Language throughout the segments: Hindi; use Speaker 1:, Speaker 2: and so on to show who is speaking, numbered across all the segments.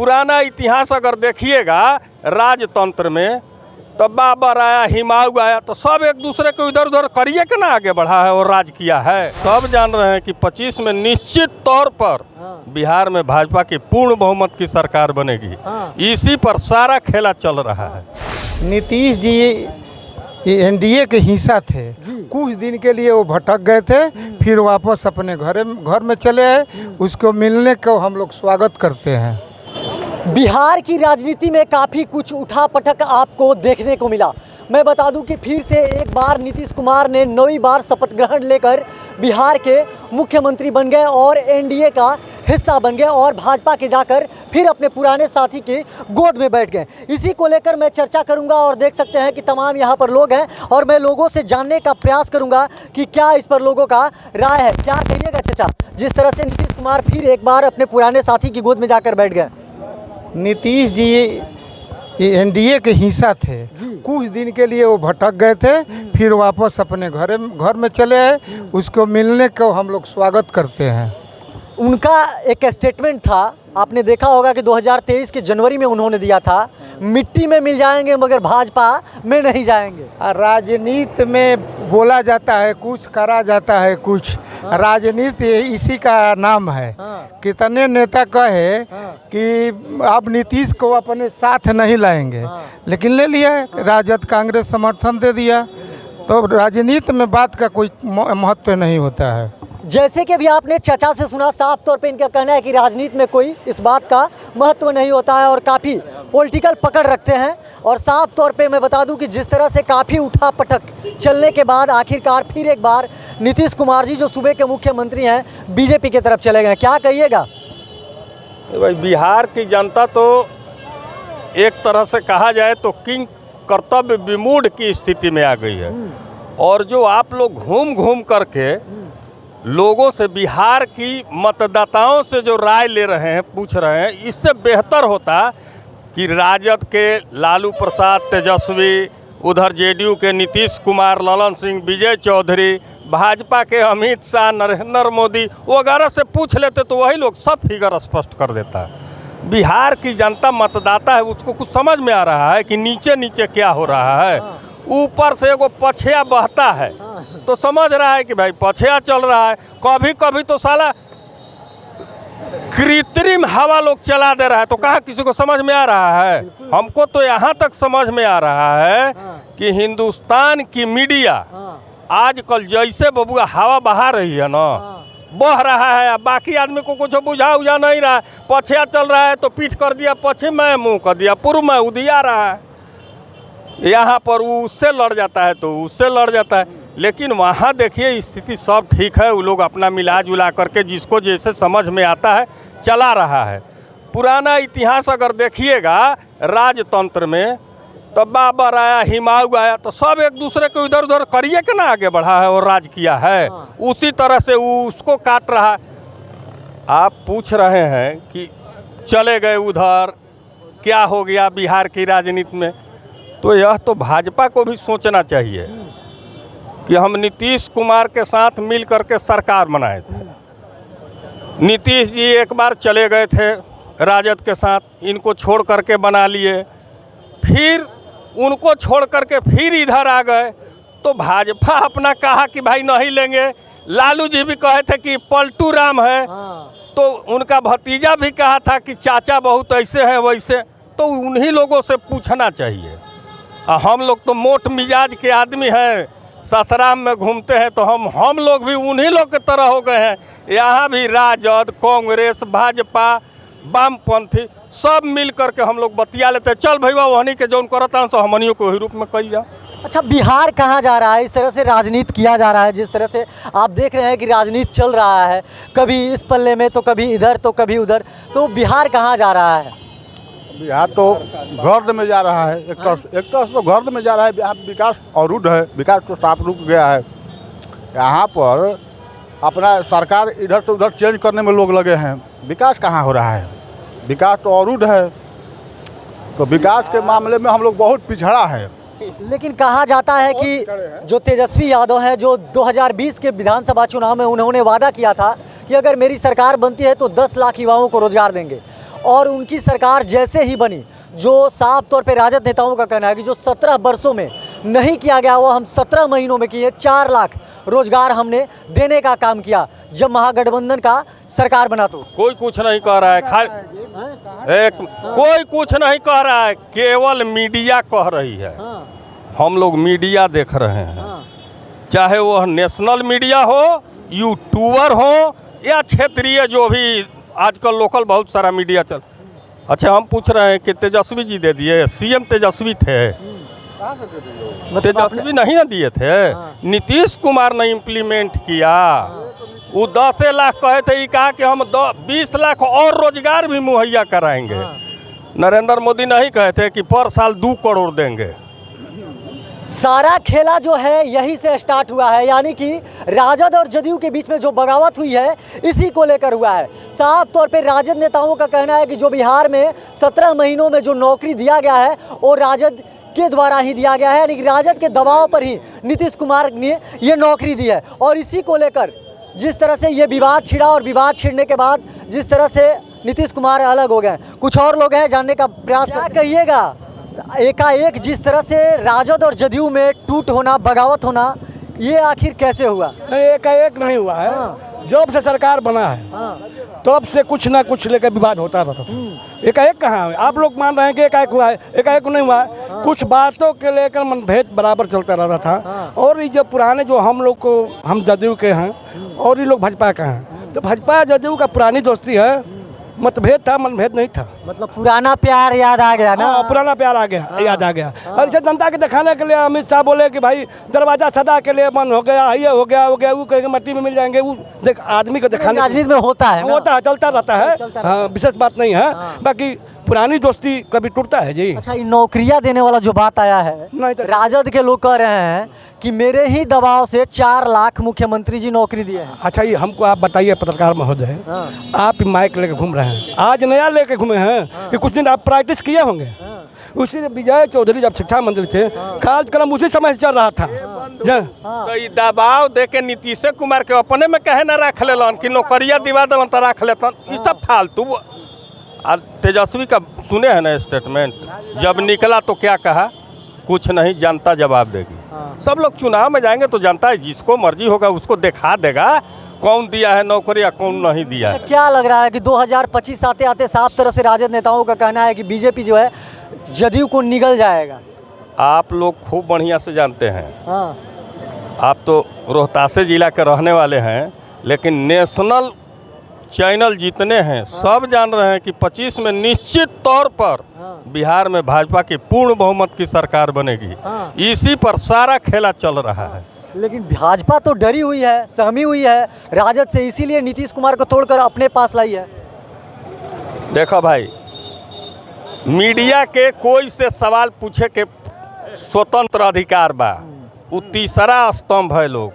Speaker 1: पुराना इतिहास अगर देखिएगा राजतंत्र में, तो बाबर आया, हिमायू आया, तो सब एक दूसरे को इधर उधर करिए के ना आगे बढ़ा है और राज किया है। सब जान रहे हैं कि 25 में निश्चित तौर पर बिहार में भाजपा की पूर्ण बहुमत की सरकार बनेगी। इसी पर सारा खेला चल रहा है।
Speaker 2: नीतीश जी एनडीए के हिस्सा थे, कुछ दिन के लिए वो भटक गए थे, फिर वापस अपने घर में चले आए। उसको मिलने को हम लोग स्वागत करते हैं।
Speaker 3: बिहार की राजनीति में काफ़ी कुछ उठापटक आपको देखने को मिला। मैं बता दूं कि फिर से एक बार नीतीश कुमार ने 9वीं बार शपथ ग्रहण लेकर बिहार के मुख्यमंत्री बन गए और एनडीए का हिस्सा बन गए और भाजपा के जाकर फिर अपने पुराने साथी की गोद में बैठ गए। इसी को लेकर मैं चर्चा करूंगा और देख सकते हैं कि तमाम यहाँ पर लोग हैं और मैं लोगों से जानने का प्रयास करूंगा कि क्या इस पर लोगों का राय है। क्या कहिएगा चाचा, जिस तरह से नीतीश कुमार फिर एक बार अपने पुराने साथी की गोद में जाकर बैठ गए?
Speaker 2: नीतीश जी एनडीए के हिस्सा थे, कुछ दिन के लिए वो भटक गए थे, फिर वापस अपने घर में चले आए। उसको मिलने को हम लोग स्वागत करते हैं।
Speaker 3: उनका एक स्टेटमेंट था, आपने देखा होगा कि 2023 के जनवरी में उन्होंने दिया था, मिट्टी में मिल जाएंगे मगर भाजपा में नहीं जाएंगे।
Speaker 2: राजनीति में बोला जाता है कुछ, करा जाता है कुछ। राजनीति इसी का नाम है। कितने नेता कहे कि अब नीतीश को अपने साथ नहीं लाएंगे, लेकिन ले लिया। राजद कांग्रेस समर्थन दे दिया, तो राजनीति में बात का कोई महत्व नहीं होता है।
Speaker 3: जैसे कि अभी आपने चाचा से सुना, साफ तौर पे इनका कहना है कि राजनीति में कोई इस बात का महत्व नहीं होता है और काफ़ी पॉलिटिकल पकड़ रखते हैं। और साफ तौर पे मैं बता दूं कि जिस तरह से काफ़ी उठापटक चलने के बाद आखिरकार फिर एक बार नीतीश कुमार जी जो सूबे के मुख्यमंत्री हैं बीजेपी की तरफ चले गए। क्या कहिएगा?
Speaker 1: भाई, बिहार की जनता तो एक तरह से कहा जाए तो किंग कर्तव्य विमूढ़ की स्थिति में आ गई है। और जो आप लोग घूम घूम करके लोगों से, बिहार की मतदाताओं से जो राय ले रहे हैं, पूछ रहे हैं, इससे बेहतर होता कि राजद के लालू प्रसाद तेजस्वी, उधर जेडीयू के नीतीश कुमार, ललन सिंह, विजय चौधरी, भाजपा के अमित शाह, नरेंद्र मोदी वगैरह से पूछ लेते तो वही लोग सब फिगर स्पष्ट कर देता है। बिहार की जनता मतदाता है, उसको कुछ समझ में आ रहा है कि नीचे नीचे क्या हो रहा है। ऊपर से एगो पछिया बहता है तो समझ रहा है कि भाई पछिया चल रहा है। कभी कभी तो साला कृत्रिम हवा लोग चला दे रहा है, तो कहाँ किसी को समझ में आ रहा है? हमको तो यहाँ तक समझ में आ रहा है कि हिंदुस्तान की मीडिया आजकल जैसे बबुआ हवा बहा रही है ना, बह रहा है। अब बाकी आदमी को कुछ बुझा उझा नहीं रहा है। पछिया चल रहा है तो पीठ कर दिया पश्चिम में, मुंह कर दिया पूर्व में, उदिया रहा है। यहाँ पर वो उससे लड़ जाता है तो उससे लड़ जाता है। लेकिन वहाँ देखिए स्थिति सब ठीक है। वो लोग अपना मिला जुला करके जिसको जैसे समझ में आता है चला रहा है। पुराना इतिहास अगर देखिएगा राजतंत्र में, तो बाबर आया, हिमायू आया, तो सब एक दूसरे को इधर उधर करिए के ना आगे बढ़ा है और राज किया है। उसी तरह से वो उसको काट रहा है। आप पूछ रहे हैं कि चले गए उधर, क्या हो गया बिहार की राजनीति में, तो यह तो भाजपा को भी सोचना चाहिए कि हम नीतीश कुमार के साथ मिल करके सरकार बनाए थे। नीतीश जी एक बार चले गए थे राजद के साथ, इनको छोड़ करके बना लिए, फिर उनको छोड़ करके फिर इधर आ गए, तो भाजपा अपना कहा कि भाई नहीं लेंगे। लालू जी भी कहे थे कि पलटू राम है, तो उनका भतीजा भी कहा था कि चाचा बहुत ऐसे हैं वैसे। तो उन्हीं लोगों से पूछना चाहिए। हम लोग तो मोट मिजाज के आदमी हैं, ससराम में घूमते हैं, तो हम लोग भी उन्हीं लोग की तरह हो गए हैं। यहाँ भी राजद, कांग्रेस, भाजपा, वामपंथी सब मिल करके हम लोग बतिया लेते हैं। चल भैया वहनी के जौन करता सो हमनियों को वही रूप में कही जा।
Speaker 3: अच्छा, बिहार कहाँ जा रहा है? इस तरह से राजनीति किया जा रहा है, जिस तरह से आप देख रहे हैं कि राजनीति चल रहा है, कभी इस पल्ले में तो कभी इधर तो कभी उधर, तो बिहार कहाँ जा रहा है?
Speaker 4: बिहार तो गर्द में जा रहा है। एक तरह से तो गर्द में जा रहा है। यहाँ विकास अवरुद्ध है, विकास तो साफ रुक गया है। यहाँ पर अपना सरकार इधर से उधर चेंज करने में लोग लगे हैं, विकास कहाँ हो रहा है? विकास तो अवरुद्ध है। तो विकास के मामले में हम लोग बहुत पिछड़ा है।
Speaker 3: लेकिन कहा जाता है कि जो तेजस्वी यादव हैं, जो 2020 के विधानसभा चुनाव में उन्होंने वादा किया था कि अगर मेरी सरकार बनती है तो 10 लाख युवाओं को रोजगार देंगे, और उनकी सरकार जैसे ही बनी, जो साफ तौर पे राजद नेताओं का कहना है कि जो 17 वर्षों में नहीं किया गया वो हम 17 महीनों में किए। 4 लाख रोजगार हमने देने का काम किया जब महागठबंधन का सरकार बना। तो
Speaker 1: कोई कुछ नहीं कह रहा है, कोई कुछ नहीं कह रहा है, केवल मीडिया कह रही है। हम लोग मीडिया देख रहे हैं, चाहे वह नेशनल मीडिया हो, यूट्यूबर हो या क्षेत्रीय जो भी आजकल लोकल बहुत सारा मीडिया चल। अच्छा, हम पूछ रहे हैं कि तेजस्वी जी दे दिए, सीएम तेजस्वी थे, तेजस्वी नहीं ना दिए थे, नीतीश कुमार ने इम्प्लीमेंट किया। वो 10 लाख कहे थे, कहा कि हम 20 लाख और रोजगार भी मुहैया कराएंगे। नरेंद्र मोदी नहीं कहे थे कि पर साल 2 करोड़ देंगे।
Speaker 3: सारा खेला जो है यही से स्टार्ट हुआ है, यानी कि राजद और जदयू के बीच में जो बगावत हुई है इसी को लेकर हुआ है। साफ तौर पे राजद नेताओं का कहना है कि जो बिहार में 17 महीनों में जो नौकरी दिया गया है वो राजद के द्वारा ही दिया गया है, यानी कि राजद के दबाव पर ही नीतीश कुमार ने ये नौकरी दी है। और इसी को लेकर जिस तरह से ये विवाद छिड़ा और विवाद छिड़ने के बाद जिस तरह से नीतीश कुमार अलग हो गए, कुछ और लोग हैं जानने का प्रयास। क्या कहिएगा, एकाएक जिस तरह से राजद और जदयू में टूट होना, बगावत होना, ये आखिर कैसे हुआ?
Speaker 5: नहीं, एकाएक नहीं हुआ है। जब से सरकार बना है तब से कुछ ना कुछ लेकर विवाद होता रहता था। एकाएक कहाँ है? आप लोग मान रहे हैं कि एकाएक हुआ है, एकाएक नहीं हुआ है। कुछ बातों के लेकर मनभेद बराबर चलता रहता था। और ये जो पुराने जो हम लोग को, हम जदयू के हैं और ये लोग भाजपा के हैं, तो भाजपा जदयू का पुरानी दोस्ती है, मतभेद था, मनभेद नहीं था।
Speaker 3: मतलब पुराना प्यार याद आ गया ना?
Speaker 5: हाँ, पुराना प्यार आ गया, याद आ गया। और इसे जनता के दिखाने के लिए अमित शाह बोले कि भाई दरवाजा सदा के लिए बंद हो गया, ये हो गया, वो कहेंगे मट्टी में मिल जाएंगे। वो देख आदमी को दिखाने,
Speaker 3: राजनीति में होता है ना?
Speaker 5: होता है, चलता रहता है। हाँ, विशेष बात नहीं है। बाकी पुरानी दोस्ती कभी टूटता है जी।
Speaker 3: अच्छा, ये नौकरियां देने वाला जो बात आया है,
Speaker 5: नहीं तो
Speaker 3: राजद के लोग कह रहे हैं कि मेरे ही दबाव से 4 लाख मुख्यमंत्री जी नौकरी दिए हैं।
Speaker 5: अच्छा, ये हमको आप बताइए पत्रकार महोदय, आप माइक लेके घूम रहे हैं, आज नया लेके घूमे हैं कि कुछ दिन आप प्रैक्टिस किए होंगे? उसी विजय चौधरी जब शिक्षा मंत्री थे, कार्यक्रम उसी समय से चल रहा था।
Speaker 1: तो ये दबाव दे के नीतीश कुमार के अपने में कहे ना रख लेलन कि नौकरिया दिवा देलन तो रख लेतन। ये सब फालतू। तेजस्वी का सुने हैं ना स्टेटमेंट, जब निकला तो क्या कहा? कुछ नहीं, जनता जवाब देगी। सब लोग चुनाव में जाएंगे तो जनता जिसको मर्जी होगा उसको दिखा देगा कौन दिया है नौकरी या कौन नहीं दिया है।
Speaker 3: क्या लग रहा है कि 2025 आते आते साफ तरह से राजद नेताओं का कहना है कि बीजेपी जो है जदयू को निगल जाएगा?
Speaker 1: आप लोग खूब बढ़िया से जानते हैं। आप तो रोहतास जिला के रहने वाले हैं, लेकिन नेशनल चैनल जितने हैं सब जान रहे हैं कि 25 में निश्चित तौर पर बिहार में भाजपा की पूर्ण बहुमत की सरकार बनेगी। इसी पर सारा खेला चल रहा है।
Speaker 3: लेकिन भाजपा तो डरी हुई है, सहमी हुई है राजद से, इसीलिए नीतीश कुमार को तोड़कर अपने पास लाई है।
Speaker 1: देखो भाई, मीडिया के कोई से सवाल पूछे के स्वतंत्र अधिकार बा, वो तीसरा स्तंभ है लोग।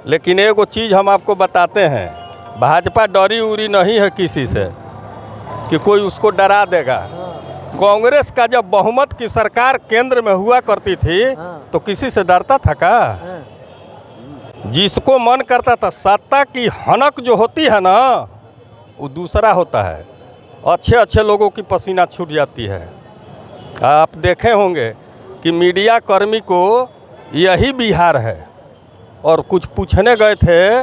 Speaker 1: लेकिन एगो चीज़ हम आपको बताते हैं, भाजपा डरी उरी नहीं है किसी से कि कोई उसको डरा देगा। कांग्रेस का जब बहुमत की सरकार केंद्र में हुआ करती थी तो किसी से डरता था का? जिसको मन करता था, सत्ता की हनक जो होती है ना वो दूसरा होता है। अच्छे अच्छे लोगों की पसीना छूट जाती है। आप देखे होंगे कि मीडिया कर्मी को यही बिहार है। और कुछ पूछने गए थे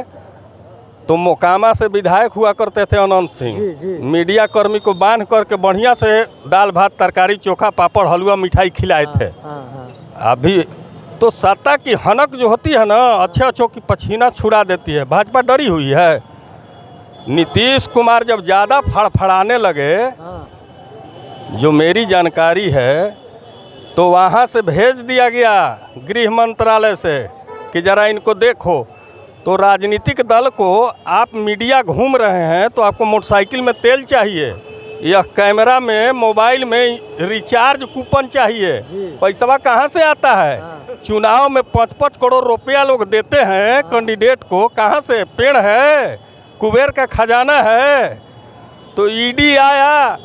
Speaker 1: तो मोकामा से विधायक हुआ करते थे अनंत सिंह, मीडिया कर्मी को बांध करके बढ़िया से दाल भात तरकारी चोखा पापड़ हलवा मिठाई खिलाए थे। अभी तो सत्ता की हनक जो होती है ना, अच्छे अच्छों की पसीना छुड़ा देती है। भाजपा डरी हुई है। नीतीश कुमार जब ज़्यादा फड़फड़ाने लगे, जो मेरी जानकारी है, तो वहाँ से भेज दिया गया गृह मंत्रालय से कि ज़रा इनको देखो। तो राजनीतिक दल को आप मीडिया घूम रहे हैं तो आपको मोटरसाइकिल में तेल चाहिए, यह कैमरा में मोबाइल में रिचार्ज कूपन चाहिए। पैसा कहाँ से आता है? चुनाव में 5-5 करोड़ रुपया लोग देते हैं कैंडिडेट को, कहाँ से? पेड़ है, कुबेर का खजाना है। तो ईडी आया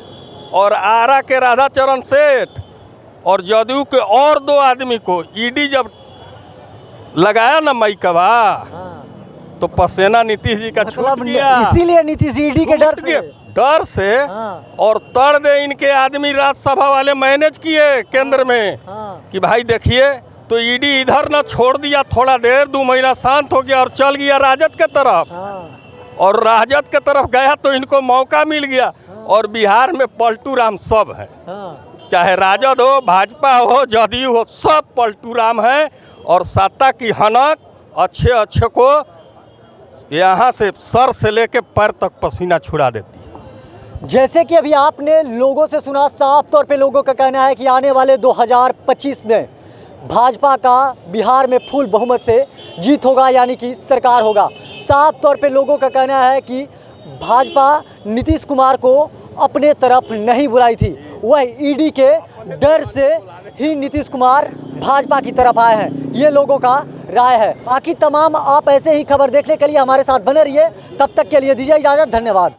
Speaker 1: और आरा के राधाचरण सेठ और जदयू के और 2 आदमी को ईडी जब लगाया ना मैकवा, तो पसेना नीतीश जी का छूट गया।
Speaker 3: इसीलिए नीतीश ईडी के
Speaker 1: डर से
Speaker 3: हाँ।
Speaker 1: और तड़ दे इनके आदमी राज्यसभा वाले मैनेज किए केंद्र में
Speaker 3: हाँ।
Speaker 1: कि भाई देखिए तो ईडी इधर न छोड़ दिया, थोड़ा देर 2 महीना शांत हो गया और चल गया राजद के तरफ।
Speaker 3: हाँ।
Speaker 1: और राजद के तरफ गया तो इनको मौका मिल गया। और बिहार में पलटू राम सब हैं,
Speaker 3: हाँ।
Speaker 1: चाहे राजद हो, भाजपा हो, जदयू हो, सब पलटू राम हैं। और सत्ता की हनक अच्छे अच्छे को यहाँ से सर से लेके पैर तक पसीना छुड़ा देती है।
Speaker 3: जैसे कि अभी आपने लोगों से सुना, साफ तौर पे लोगों का कहना है कि आने वाले 2025 में भाजपा का बिहार में फुल बहुमत से जीत होगा, यानी कि सरकार होगा। साफ तौर पे लोगों का कहना है कि भाजपा नीतीश कुमार को अपने तरफ नहीं बुलाई थी, वह ईडी के डर से ही नीतीश कुमार भाजपा की तरफ आए हैं, ये लोगों का राय है। बाकी तमाम आप ऐसे ही खबर देखने के लिए हमारे साथ बने रहिए। तब तक के लिए दीजिए इजाज़त, धन्यवाद।